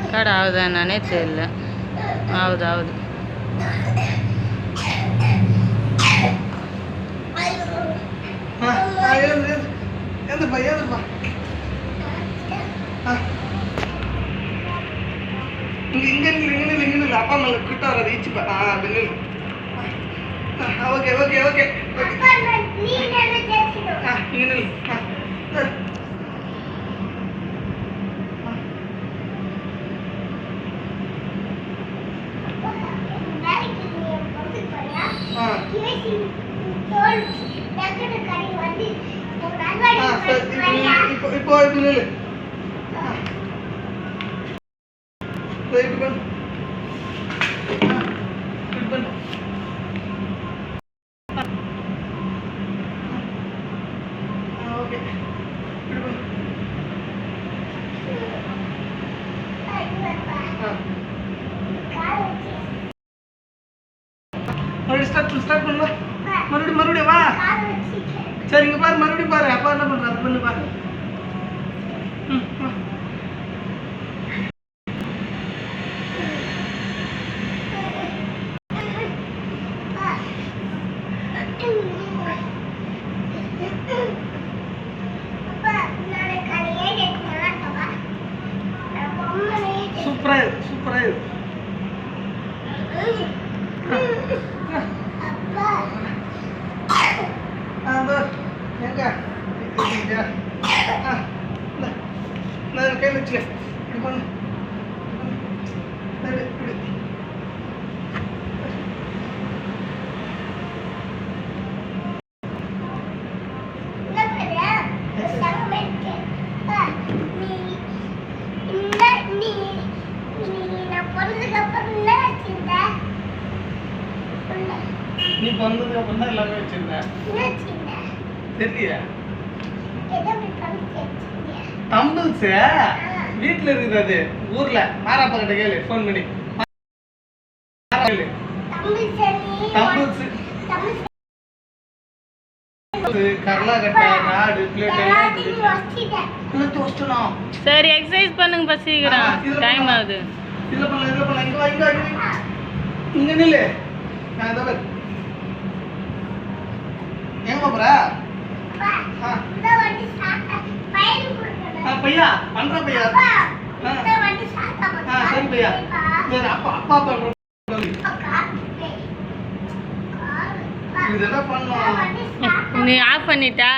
Record ஆகுதானே தெரியல. ஆகுது. அப்பா மேல கிட்ட வர ரீச்சுப்பா. ஓகே ஓகே ஓகே இப்போ நில்லு. ஸ்டார்ட் பண்ணுவா. மறுபடியும் வா. சரிங்க பாரு, மறுபடியும் பாரு அப்பா என்ன பண்றாரு பண்ணு பாரு. சூப்பரா எங்க நான் கையில் வச்சுக்க. இப்படி பண்ணு. நீ பிறந்ததுக்கு அப்புறம் தான் எல்லாமே வச்சிருந்தேன். தெரியல தம்பிள்ஸ் வீட்டுல இருக்குது. அது ஊர்ல மாராப்பா கிட்ட கேளு, போன் பண்ணி கரலாகட்டை நாடு பிளேட் எல்லாம். சரி எக்ஸசைஸ் பண்ணுங்க பா, சீக்கிரம் டைம் ஆகுது. இதுல பண்ணலாம். இங்க நில்லு. நான் இதை பாரு. எங்க போற? பையா பண்ற பையா. சரி பையா. அப்பா பண்ற. இதெல்லாம் பண்ணலாம். நீ ஆஃப் பண்ணிட்டா?